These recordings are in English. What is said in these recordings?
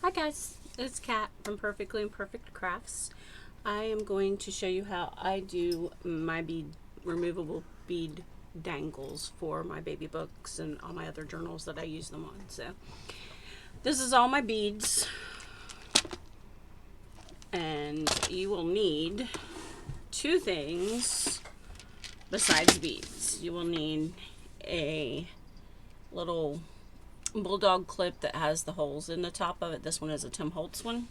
Hi guys, it's Kat from Perfectly Imperfect Crafts. I am going to show you how I do my removable bead dangles for my baby books and all my other journals that I use them on. So this is all my beads, and you will need two things besides beads. You will need a little bulldog clip that has the holes in the top of it. This one is a Tim Holtz one.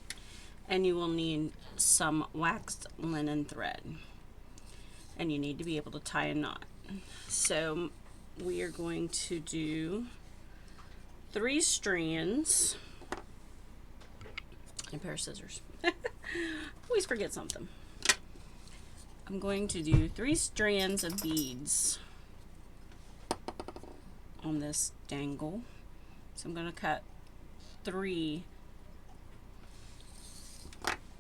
And you will need some waxed linen thread. And you need to be able to tie a knot. So we are going to do 3 strands. And a pair of scissors. Always forget something. I'm going to do 3 strands of beads on this dangle. So I'm going to cut 3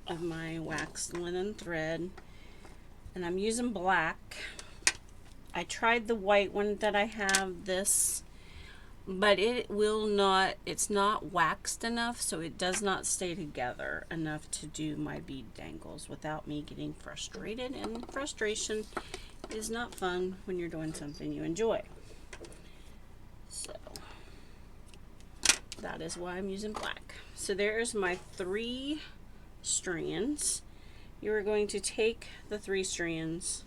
of my waxed linen thread, and I'm using black. I tried the white one that I have, this, but it's not waxed enough, so it does not stay together enough to do my bead dangles without me getting frustrated, and frustration is not fun when you're doing something you enjoy. So that is why I'm using black. So there's my 3 strands. You are going to take the 3 strands,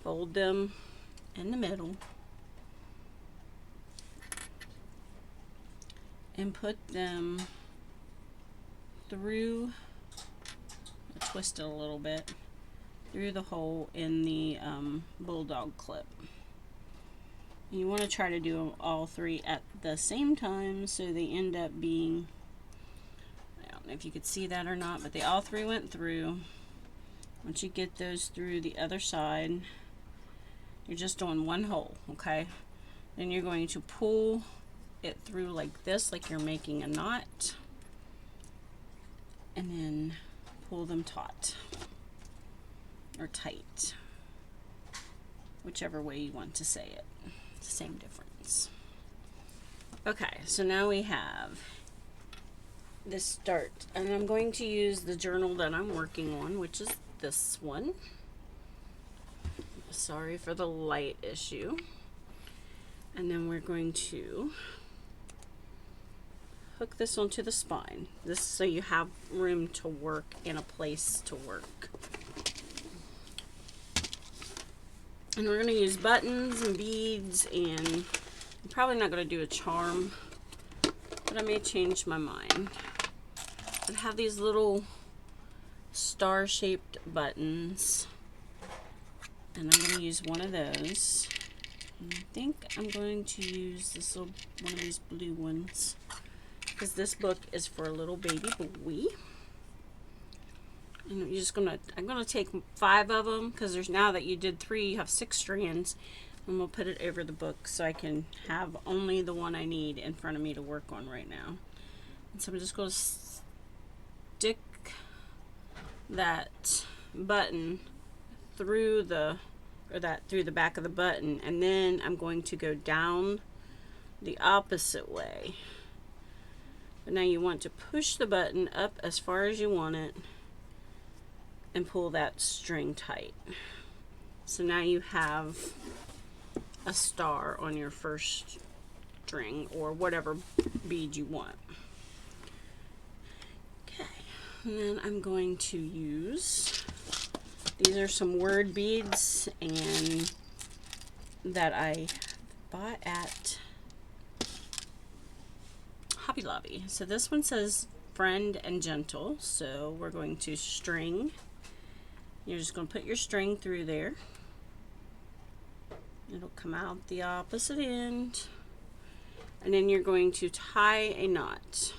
fold them in the middle, and put them through, twist it a little bit, through the hole in the bulldog clip. You want to try to do all 3 at the same time so they end up being, I don't know if you could see that or not, but they all 3 went through. Once you get those through the other side, you're just doing one hole, okay? Then you're going to pull it through like this, like you're making a knot, and then pull them taut or tight, whichever way you want to say it. It's the same difference. Okay, so now we have this start, and I'm going to use the journal that I'm working on, which is this one. Sorry for the light issue. And then we're going to hook this onto the spine, this so you have room to work and a place to work. And we're going to use buttons and beads, and I'm probably not going to do a charm, but I may change my mind. I have these little star-shaped buttons, and I'm going to use one of those. And I think I'm going to use this little one of these blue ones, because this book is for a little baby boy. And I'm gonna take 5 of them, because there's, now that you did 3, you have 6 strands, and we'll put it over the book so I can have only the one I need in front of me to work on right now. And so I'm just going to stick that button through the back of the button, and then I'm going to go down the opposite way. But now you want to push the button up as far as you want it and pull that string tight. So now you have a star on your first string, or whatever bead you want. Okay, and then I'm going to use, these are some word beads and that I bought at Hobby Lobby. So this one says friend and gentle, so we're going to string. You're just going to put your string through there. It'll come out the opposite end. And then you're going to tie a knot.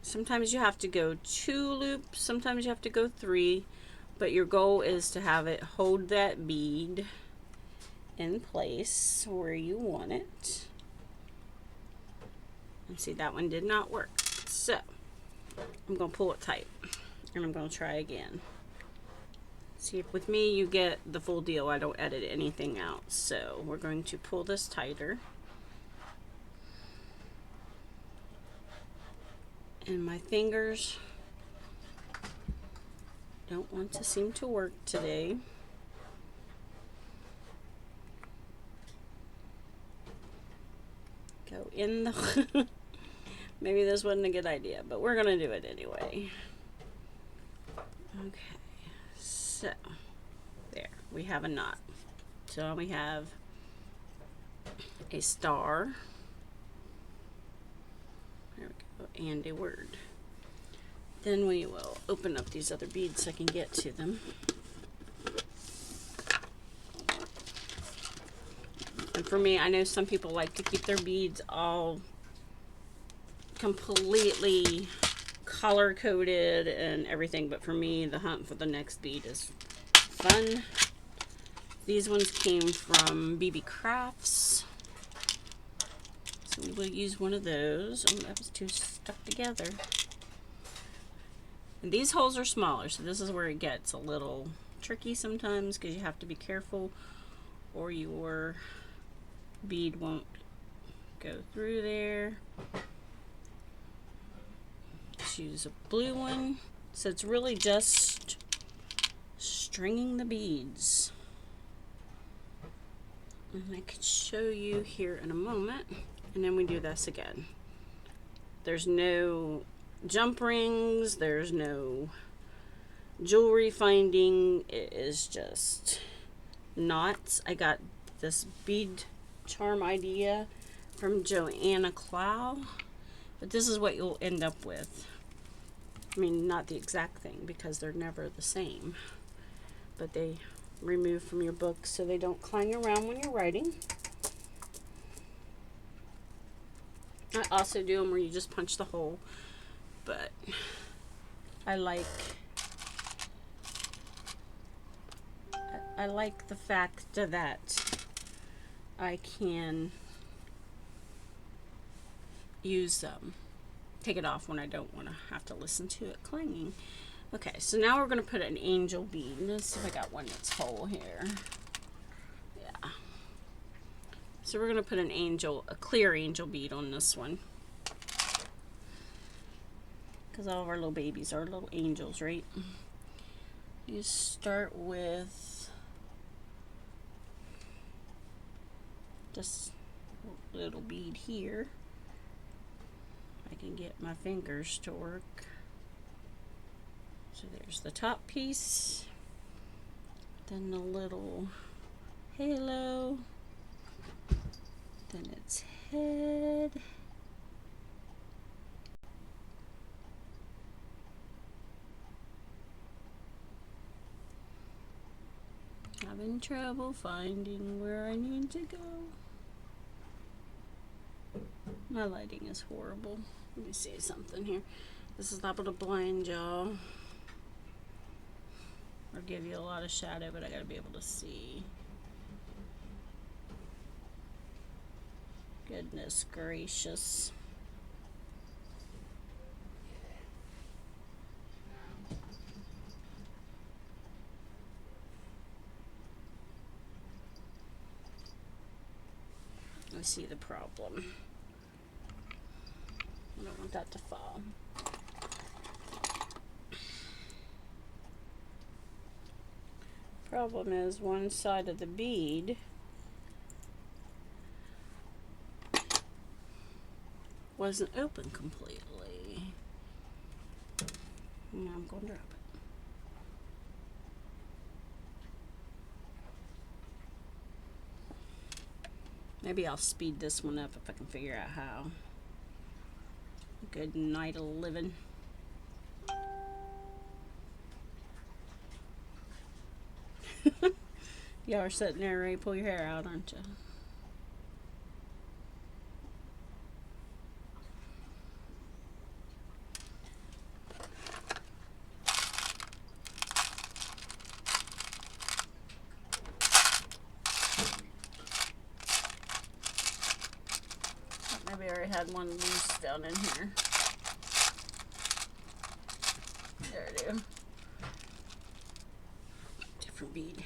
Sometimes you have to go 2 loops, sometimes you have to go 3, but your goal is to have it hold that bead in place where you want it. And see, that one did not work. So I'm going to pull it tight, and I'm going to try again. See, if with me you get the full deal, I don't edit anything out. So we're going to pull this tighter, And my fingers don't want to seem to work today. Go in the... Maybe this wasn't a good idea, but we're going to do it anyway. Okay, so there, we have a knot. So we have a star. There we go, and a word. Then we will open up these other beads so I can get to them. And for me, I know some people like to keep their beads all completely color coded and everything, but for me, the hunt for the next bead is fun. These ones came from BB Crafts, so we will use one of those. Oh, that was too stuck together. And these holes are smaller, so this is where it gets a little tricky sometimes, because you have to be careful or your bead won't go through there. Choose a blue one. So it's really just stringing the beads. And I could show you here in a moment. And then we do this again. There's no jump rings, there's no jewelry finding, it is just knots. I got this bead charm idea from Joanna Clow, but this is what you'll end up with. I mean, not the exact thing because they're never the same, but they remove from your book so they don't clang around when you're writing. I also do them where you just punch the hole, but I like the fact that I can use take it off when I don't want to have to listen to it clanging. Okay, so now we're going to put an angel bead. Let's see if I got one that's whole here. Yeah. So we're going to put a clear angel bead on this one. Because all of our little babies are little angels, right? You start with just a little bead here. I can get my fingers to work. So there's the top piece, then the little halo, then its head, having trouble finding where I need to go. My lighting is horrible. Let me see something here. This is liable to blind y'all or give you a lot of shadow, but I gotta be able to see. Goodness gracious. I see the problem. I don't want that to fall. Problem is one side of the bead wasn't open completely. Now I'm going to drop it. Maybe I'll speed this one up if I can figure out how. Good night of living. Y'all are sitting there ready to pull your hair out, aren't you? Maybe I already had one loose down in here. There it is. Different bead.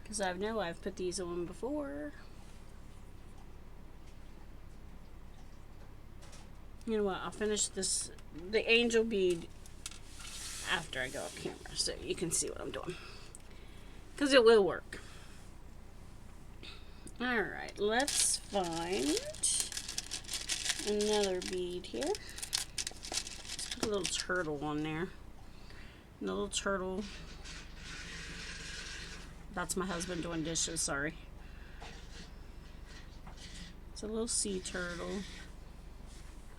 Because I know I've put these on before. You know what? I'll finish this, the angel bead, after I go off camera so you can see what I'm doing. Because it will work. Alright, let's find another bead here. Let's put a little turtle on there. And the little turtle. That's my husband doing dishes, sorry. It's a little sea turtle.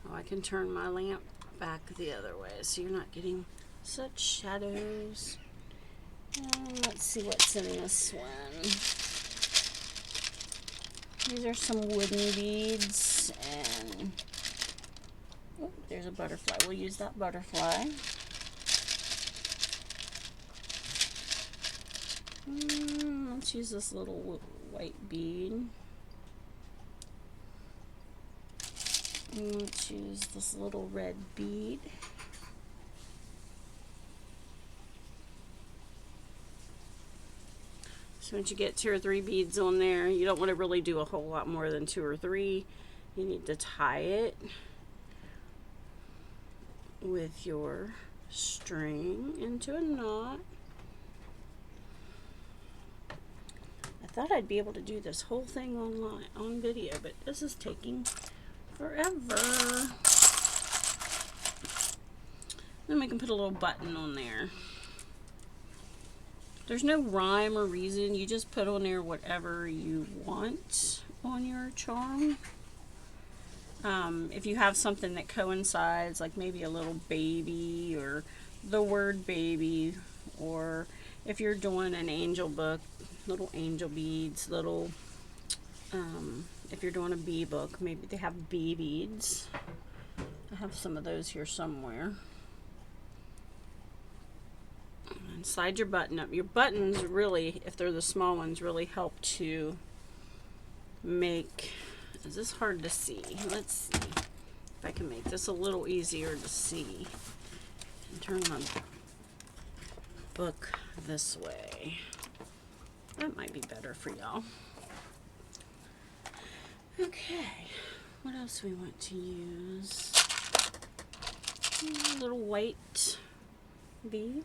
Oh, I can turn my lamp back the other way so you're not getting such shadows. Let's see what's in this one. These are some wooden beads, and oh, there's a butterfly. We'll use that butterfly. Let's use this little white bead. Let's use this little red bead. So once you get 2 or 3 beads on there, you don't want to really do a whole lot more than 2 or 3. You need to tie it with your string into a knot. I thought I'd be able to do this whole thing on video, but this is taking forever. Then we can put a little button on there. There's no rhyme or reason. You just put on there whatever you want on your charm. If you have something that coincides, like maybe a little baby or the word baby, or if you're doing an angel book, little angel beads, little, if you're doing a bee book, maybe they have bee beads. I have some of those here somewhere. And slide your button up. Your buttons really, if they're the small ones, really help to make, is this hard to see? Let's see if I can make this a little easier to see. And turn my book this way. That might be better for y'all. Okay, what else we want to use? A little white bead.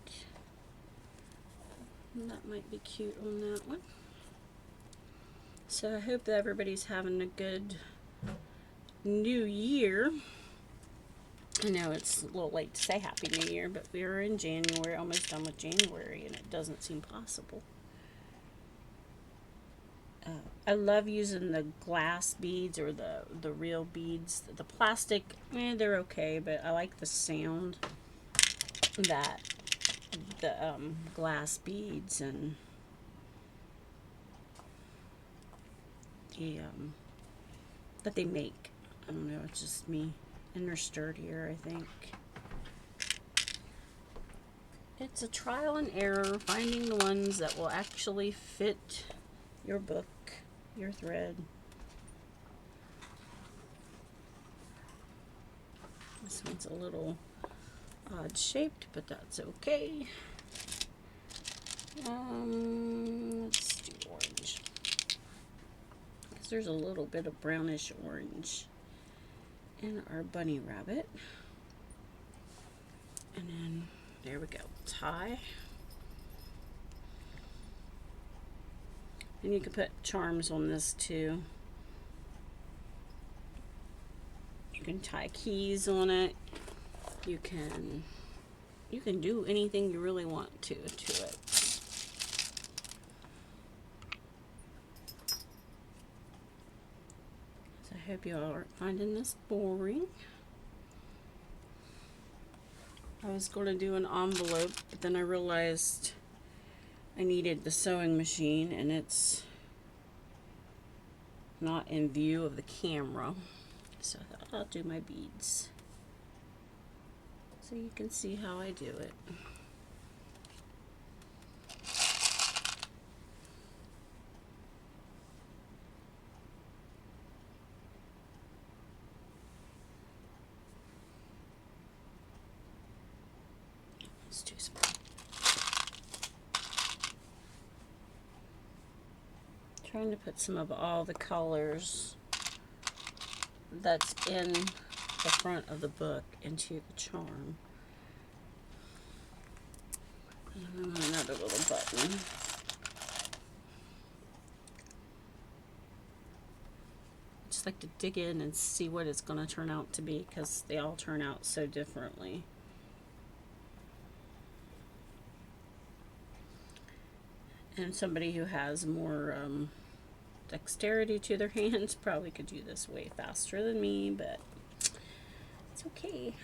That might be cute on that one. So I hope that everybody's having a good new year. I know it's a little late to say Happy New Year, but we are in January, almost done with January, and it doesn't seem possible. I love using the glass beads or the real beads. The plastic, they're okay, but I like the sound that the glass beads and that they make. I don't know, it's just me. And they're sturdier, I think. It's a trial and error finding the ones that will actually fit your book, your thread. This one's a little odd shaped, but that's okay. Let's do orange. Because there's a little bit of brownish orange in our bunny rabbit. And then, there we go, tie. And you can put charms on this too. You can tie keys on it. You can do anything you really want to it. So I hope you all aren't finding this boring. I was going to do an envelope, but then I realized I needed the sewing machine, and it's not in view of the camera. So I thought I'll do my beads so you can see how I do it. It's too small. Trying to put some of all the colors that's in the front of the book into the charm. And then another little button. Just like to dig in and see what it's going to turn out to be, because they all turn out so differently. And somebody who has more dexterity to their hands probably could do this way faster than me, but it's okay.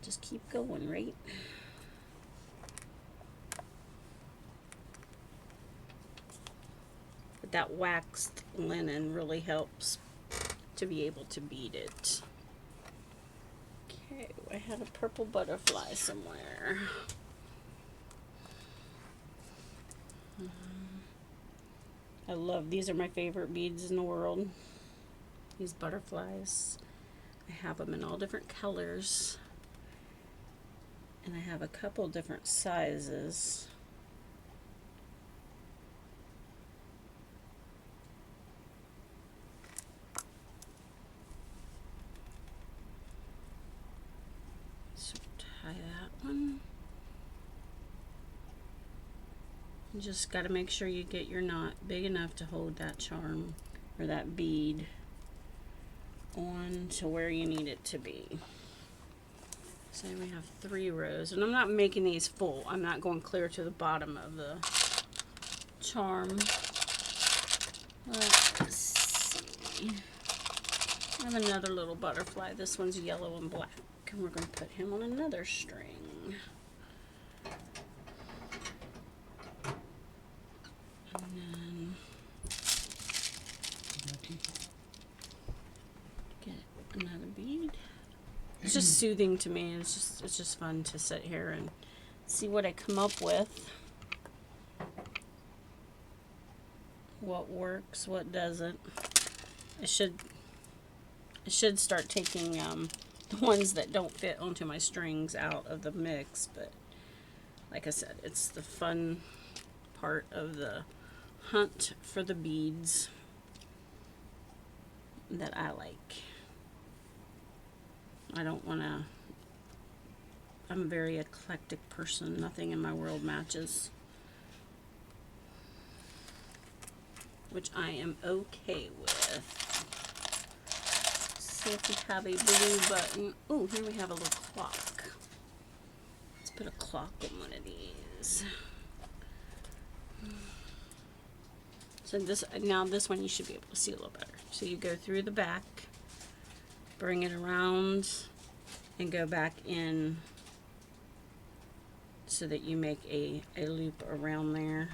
Just keep going, right? But that waxed linen really helps to be able to bead it. Okay, I had a purple butterfly somewhere. I love, these are my favorite beads in the world. These butterflies. I have them in all different colors. And I have a couple different sizes. So tie that one. You just got to make sure you get your knot big enough to hold that charm or that bead on to where you need it to be. So we have 3 rows, and I'm not making these full. I'm not going clear to the bottom of the charm. Let's see. I have another little butterfly. This one's yellow and black, and we're going to put him on another string. Another bead. It's just soothing to me. It's just fun to sit here and see what I come up with. What works, what doesn't. I should start taking the ones that don't fit onto my strings out of the mix, but like I said, it's the fun part of the hunt for the beads that I like. I don't want to, I'm a very eclectic person. Nothing in my world matches. Which I am okay with. Let's see if we have a blue button. Oh, here we have a little clock. Let's put a clock on one of these. So now this one you should be able to see a little better. So you go through the back, bring it around, and go back in so that you make a loop around there,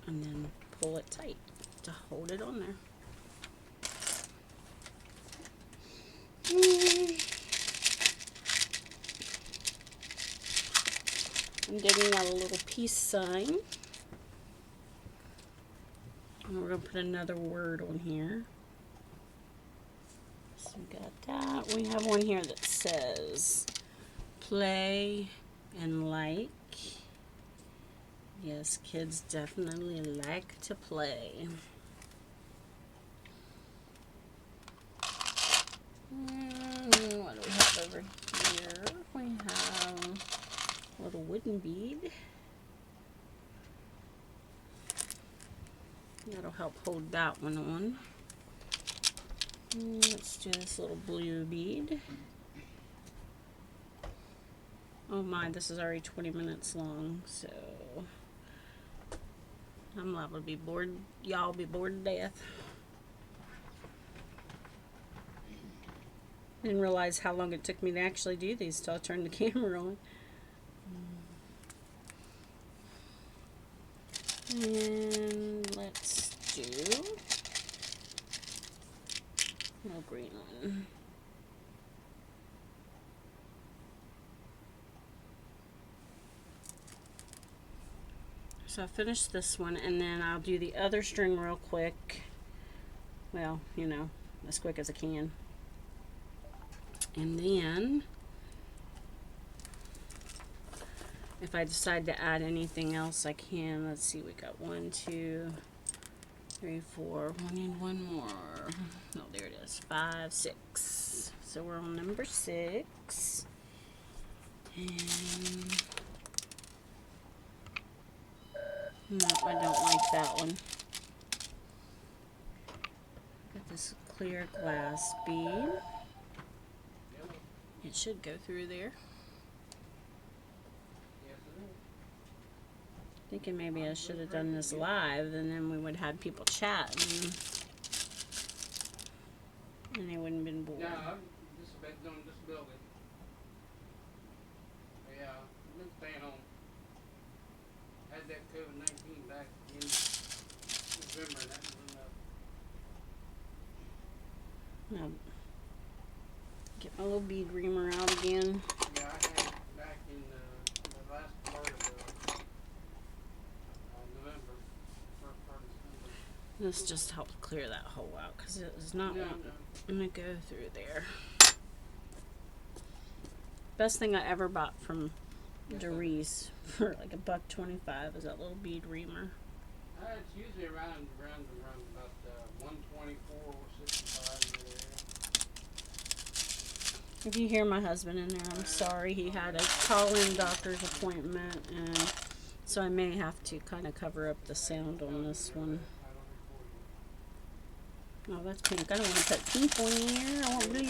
and then pull it tight to hold it on there. I'm digging out a little peace sign, and we're going to put another word on here. So we got that. We have one here that says play and like. Yes, kids definitely like to play. What do we have over here? We have a little wooden bead. That'll help hold that one on. Let's do this little blue bead. Oh my, this is already 20 minutes long, so I'm liable to be bored. Y'all be bored to death. Didn't realize how long it took me to actually do these till I turned the camera on. And let's do no green one. So I finished this one, and then I'll do the other string real quick. Well, you know, as quick as I can. And then if I decide to add anything else, I can. Let's see, we got 1, 2, 3, 4. We need one more. Oh, there it is. 5, 6. So we're on number 6. And no, I don't like that one. Got this clear glass bead. It should go through there. Thinking maybe I should have done this live, and then we would have had people chat, and they wouldn't have been bored. Yeah, I'm just about doing this building. Yeah, I've been staying home. Had that COVID-19 back in November, and that was enough. Now, get my little bead reamer out again. Yeah, I had it back in the last part of November, first part of December. This just helps clear that hole out, because it is not going to go through there. Best thing I ever bought from Doris for like $1.25 is that little bead reamer. It's usually around about 124 or 65 in there. If you hear my husband in there, I'm sorry. He had a call-in doctor's appointment, and so I may have to kind of cover up the sound on this one. Oh, that's pink. I don't want to put pink on here. I want blue.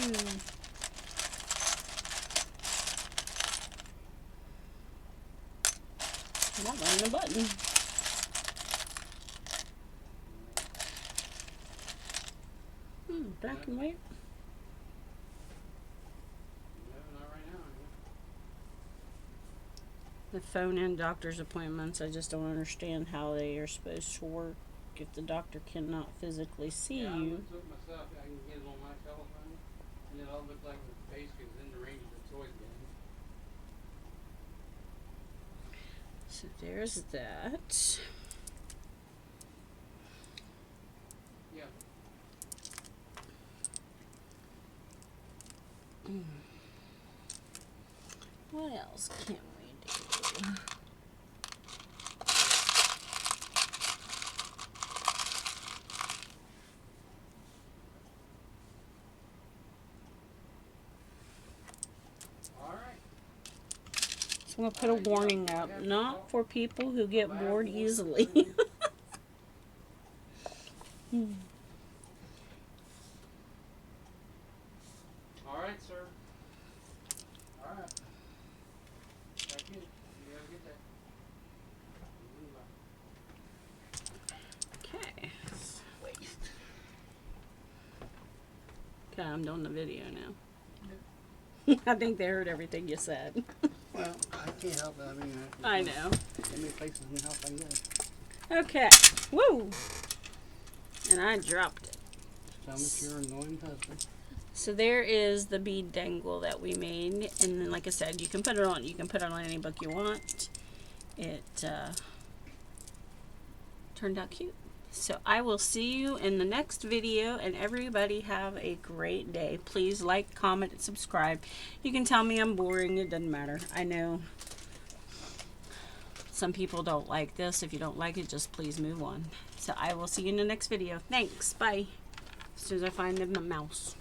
I'm not running a button. Black and white. The phone in doctor's appointments, I just don't understand how they are supposed to work if the doctor cannot physically see you. I looked up myself. I can get it on my telephone, and it all looks like the face is in the range of the toy bin. So there's that. Yeah. What else can we do? All right. So I'm going to put a warning up, not for people who get bored easily. All right, sir. All right. Thank you. You gotta get that. Okay. Wait. Okay, I'm doing the video now. I think they heard everything you said. Well, I can't help it. I mean, I know. How many places in the house I can go? Okay. Woo! And I dropped it. Tell me if you're annoying husband. So there is the bead dangle that we made, and then like I said, you can put it on. You can put it on any book you want. It turned out cute. So I will see you in the next video, and everybody have a great day. Please like, comment, and subscribe. You can tell me I'm boring. It doesn't matter. I know some people don't like this. If you don't like it, just please move on. So I will see you in the next video. Thanks. Bye. As soon as I find the mouse.